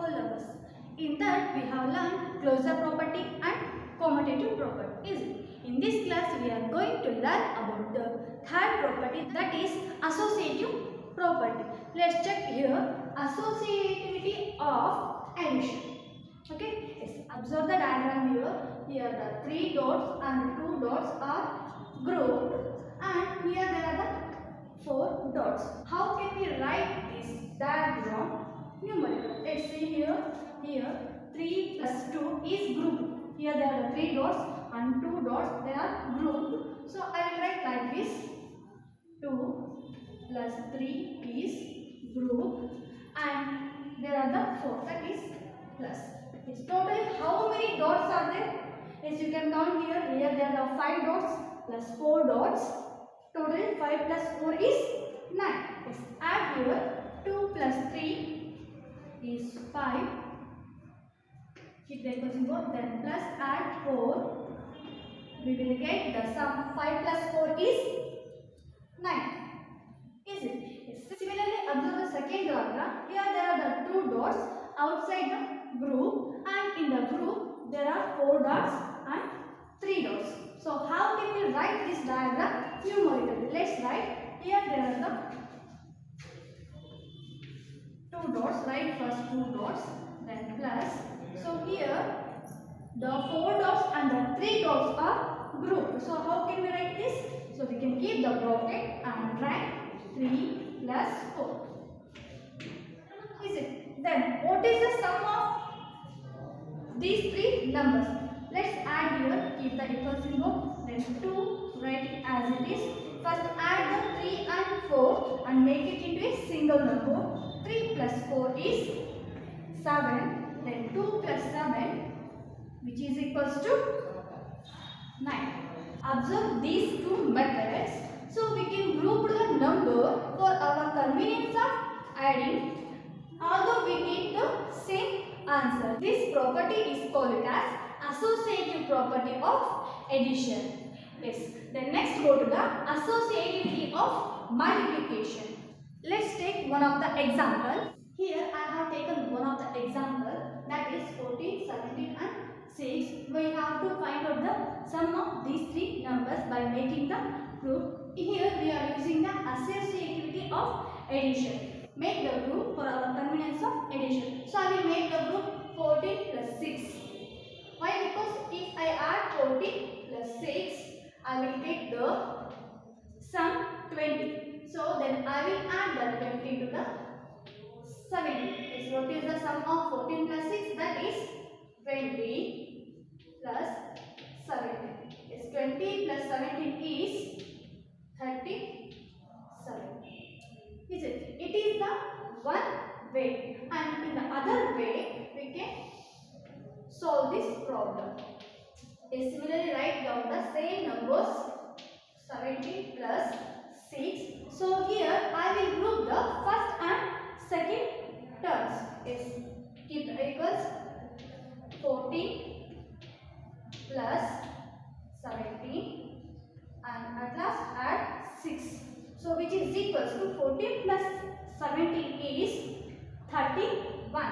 whole numbers. In that we have learned closure property and commutative property. In this class we are going to learn about the third property, that is associative property. Let's check here associativity of addition. Okay, yes. Observe the diagram here. Here the 3 dots and 2 dots are grouped, and here there are the 4 dots. How can we write this diagram numerically? Let's see here. Here 3 plus 2 is grouped. Here there are the 3 dots and 2 dots, they are grouped. So I will write like this. 2 plus 3 is grouped, and there are the 4, that is plus. Yes, totally how many dots are there? Yes, you can count here. Here there are 5 dots plus 4 dots. Total 5 plus 4 is 9. Yes, add here 2 plus 3 is 5. Keep the equal symbol. Then plus add 4. We will get the sum 5 plus 4 is 9. Is it? Yes. Similarly, observe the second diagram. Here there are the 2 dots outside the group, and in the group there are 4 dots and 3 dots. So how can we write this diagram numerically? Let's write. Here there are the 2 dots. Write first 2 dots, then plus. So here the 4 dots and the 3 dots are grouped. So how can we write this? So we can keep the bracket and write 3 plus 4. Is it? Then what is the sum of these 3 numbers? Let's add here. Keep the equal symbol. Then 2, write it as it is. First add the 3 and 4 and make it into a single number. 3 plus 4 is 7. Then 2 plus 7, which is equals to 9. Observe these two methods. So we can group the number for our convenience of adding, although we get the same answer. This property is called as associative property of addition. Yes. Then next go to the associativity of multiplication. Let's take one of the example. Here I have taken one of the example, that is 14, 17 and 6. We have to find out the sum of these 3 numbers by making the group. Here we are using the associativity of addition. Make the group for our convenience of addition. So I will make the group 14 plus 6. Why? Because if I add 14 plus 6, I will get the sum 20. So then I will add the 20 to the 17. So what is the sum of 14 plus 6? That is 20 plus 17. Yes, 20 plus 17 is 37. Is it? It is the one way, and in the other way we can solve this problem. Yes, similarly write down the same numbers. 17 plus 6. So here I will group the first and second terms. Yes, keep the equals. 14 plus 17 and at last add 6. So which is equals to 14 plus 17 is 31.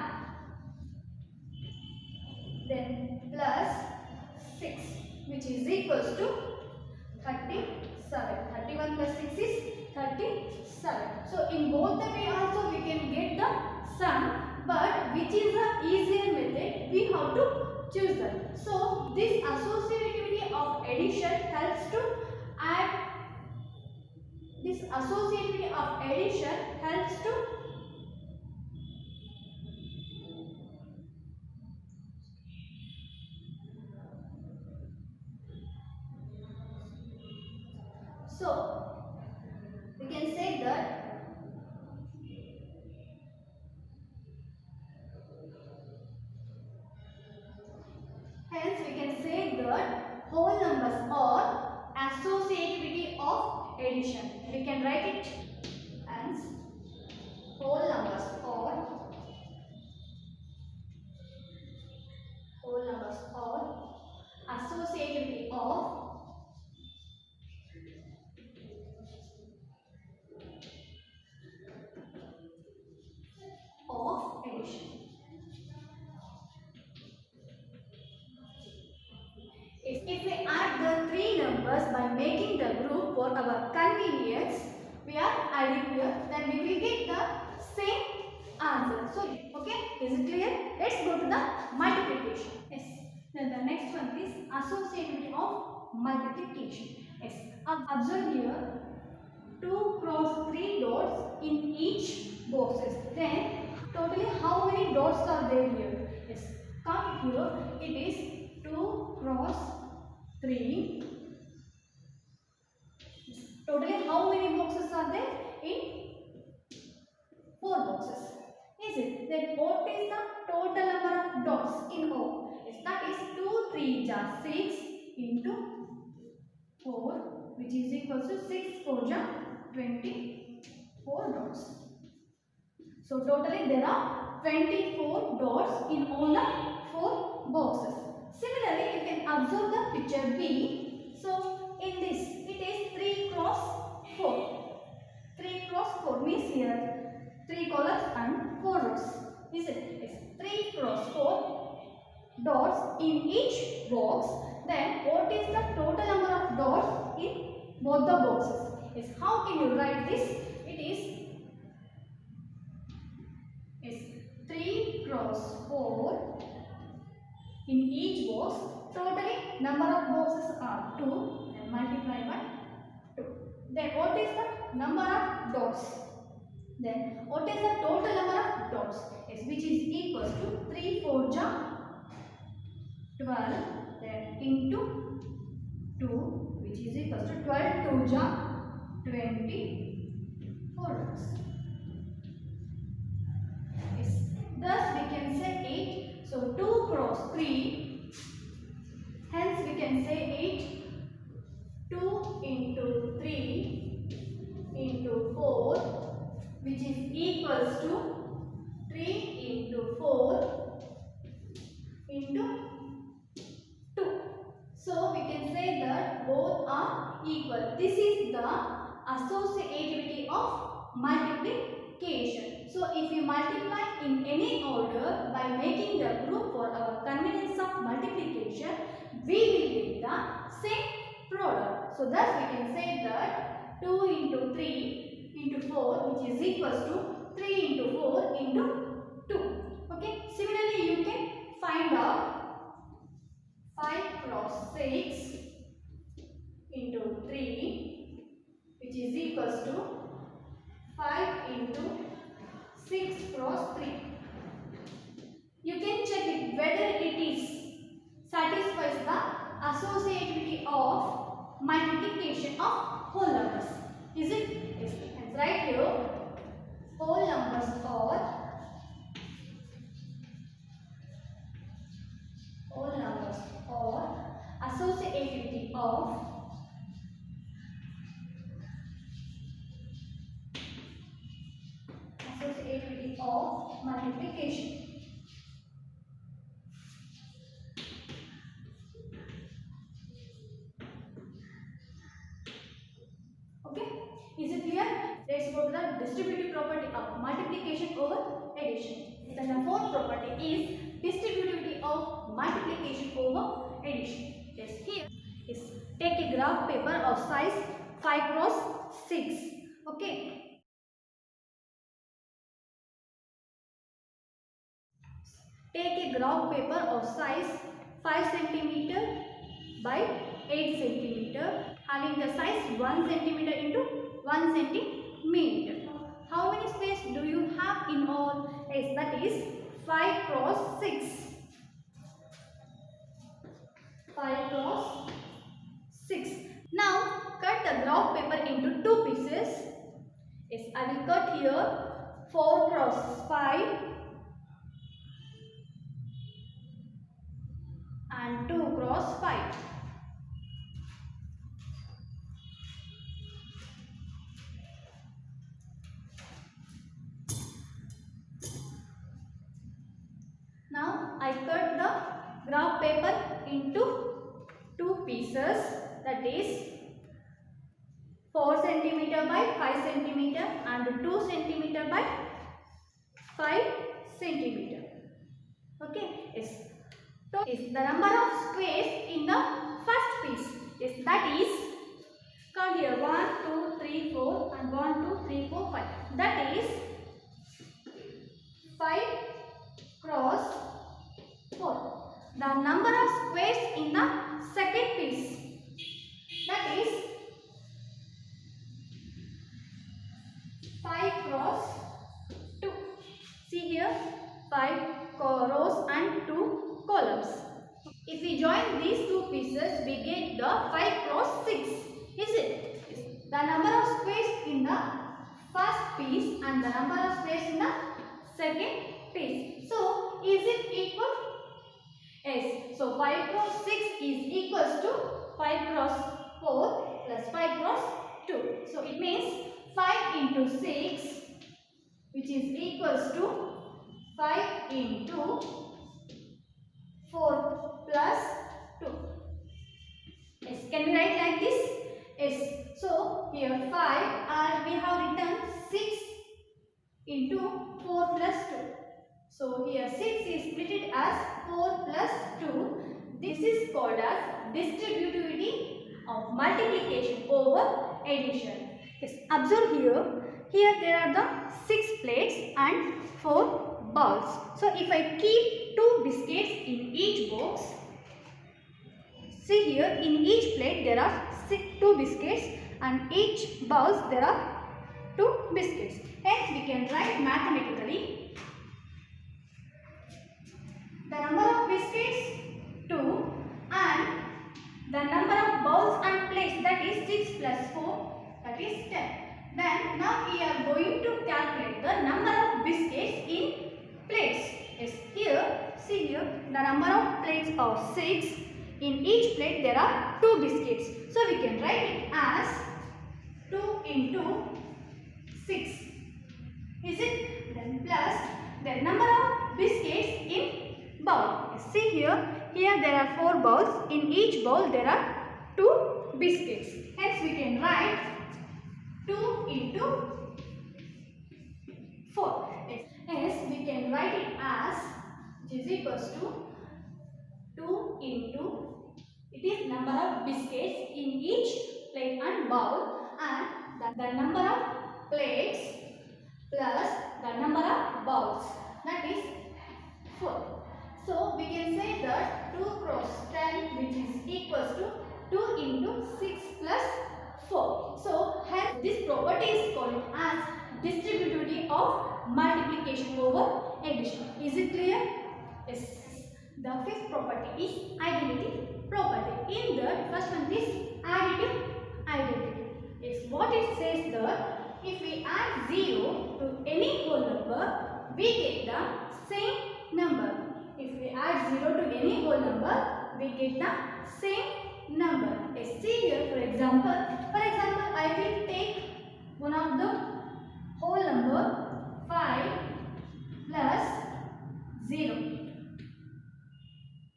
Then plus 6, which is equals to 37. 31 plus 6 is 37. So in both the way also we can get the sum, but which is the easier method, we have to choose that. So this associativity of addition helps to add. This associativity of addition helps to we can say that hence we can say that whole numbers are associativity of addition. We can write it as whole numbers are associativity of addition. our convenience, we are adding here, then we will get the same answer. So, okay, is it clear? Let's go to the multiplication. Yes. Then the next one is associativity of multiplication. Yes. Observe here 2 cross 3 dots in each boxes. Then totally how many dots are there here? Yes. Count here. It is 2 cross 3. Totally how many boxes are there? In 4 boxes. Is it? Then what is the total number of dots in all? Yes, that is 2 3 are 6 into 4, which is equal to 6 4 are 24 dots. So totally there are 24 dots in all the 4 boxes. Similarly, you can observe the picture B. So in this, it is 3 cross 4. 3 cross 4 means here 3 columns and 4 rows. Is it? Yes. 3 cross 4 dots in each box. Then what is the total number of dots in both the boxes? Yes. How can you write this? It is 3 cross 4 in each box. Totally number of boxes are 2 and multiply by 2. Then what is the number of dots? Then what is the total number of dots? Yes, which is equal to 3 4 ja 12. Then into 2, which is equal to 12 2 ja 24 dots. Yes. Thus we can say 8. So 2 cross 3. Hence we can say 8. 2 into 3 into 4, which is equals to 3 into 4 into 2. So we can say that both are equal. This is the associativity of multiplication. So if you multiply in any order by making the group for our convenience of multiplication, we will get the same product. So thus we can say that 2 into 3 into 4, which is equals to 3 into 4 into 2. Okay. Similarly, you can find out 5 cross 6 into 3, which is equals to 5 into 6 cross 3. You can check it whether it is satisfies the associativity of multiplication of whole numbers. Is it? Yes. And right here, whole numbers or associativity of multiplication. Okay, is it clear? Let's go to the distributive property of multiplication over addition. Then the fourth property is distributivity of multiplication over addition. Yes, here is take a graph paper of size 5 cross 6. Okay. Take a graph paper of size 5 cm by 8 cm, having the size 1 cm into 1 cm. How many space do you have in all? Yes, that is 5 cross 6. 5 cross 6. Now cut the graph paper into 2 pieces. Yes, I will cut here 4 cross 5 and 2 cross 5. Now I cut the graph paper into 2 pieces, that is 4 cm by 5 cm and 2 cm by 5 cm. Okay, yes. So is the number of squares in the first piece. Yes, that is Count here 1, 2, 3, 4 and 1, 2, 3, 4, 5. That is 5 cross 4. The number of squares in the second piece, that is 5 cross 2. See here 5 rows and 2 columns. If we join these two pieces, we get the 5 cross 6. Is it? Yes. The number of squares in the first piece and the number of squares in the second piece. So, is it equal? Yes. So, 5 cross 6 is equals to 5 cross 4 plus 5 cross 2. So, it means 5 into 6, which is equals to 5 into 4 plus 2. Yes, can we write like this? Yes. So here 5 and we have written 6 into 4 plus 2. So here 6 is split as 4 plus 2. This is called as distributivity of multiplication over addition. Yes, observe here. Here there are the 6 plates and 4 bowls. So if I keep 2 biscuits in each box, see here in each plate there are 2 biscuits and each bowls there are 2 biscuits. Hence we can write mathematically the number of biscuits 2 and the number of bowls and plates, that is 6 plus 4, that is 10. Then now we are going to calculate the number of biscuits in plates. Yes, here, see here, the number of plates are 6. In each plate there are 2 biscuits. So we can write it as 2 into 6. Is it? Then plus the number of biscuits in bowl. See here, there are 4 bowls. In each bowl there are 2 biscuits. Hence we can write 2 into 4. Hence we can write it as, which is equals to 2 into, it is number of biscuits in each plate and bowl, and the number of plates plus the number of bowls, that is 4. So we can say that 2 cross 10, which is equals to 2 into 6 plus 4. So hence this property is called as distributivity of multiplication over addition. Is it clear? Yes. The fifth property is identity property. In the first one is additive identity. Yes, what it says that if we add 0 to any whole number, we get the same number. If we add 0 to any whole number, we get the same number. Yes, see here for example, I will take one of the whole number 5 plus 0.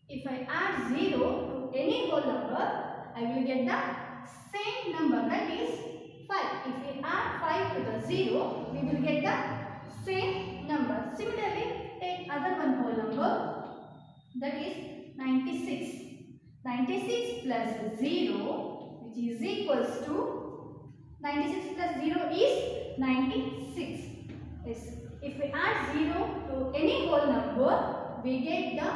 If I add 0 to any whole number, I will get the same number, that is 5. If we add 5 to the 0, we will get the same number. Similarly, take other one whole number, that is 96. 96 plus 0, which is equals to 96 plus 0 is 96. Yes. If we add 0 to any whole number, we get the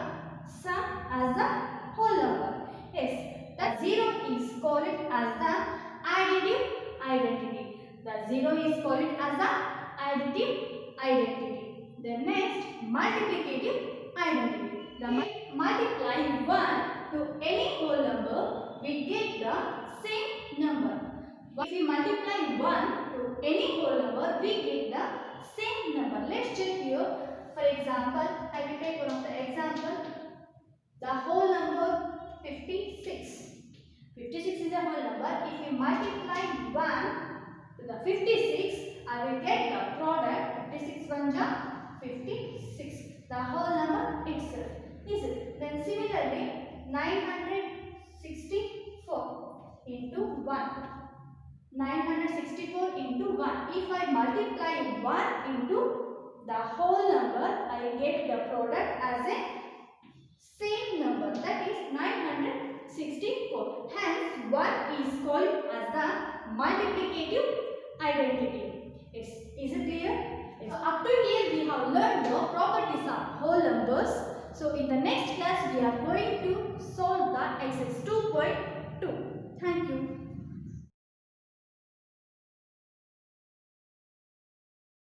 sum as the whole number. Yes, that 0 is called as the additive identity. The 0 is called as the additive identity. The next, multiplicative identity. The multiplying 1 to any whole number, we get the same number. If we multiply 1 to any whole number, we get the same number. Let's check here. For example, I will take one of the example. The whole number 56. 56 is a whole number. If we multiply 1 to the 56, I will get the product 56 1 56. The whole number itself. Is it? Then similarly, 964 into 1. 964 into 1. If I multiply 1 into the whole number, I get the product as a same number, that is 964. Hence 1 is called as the multiplicative identity. Is it clear? Yes. Up to here we have learned the properties of whole numbers. So in the next class we are going to solve the exercise 2.2. Thank you.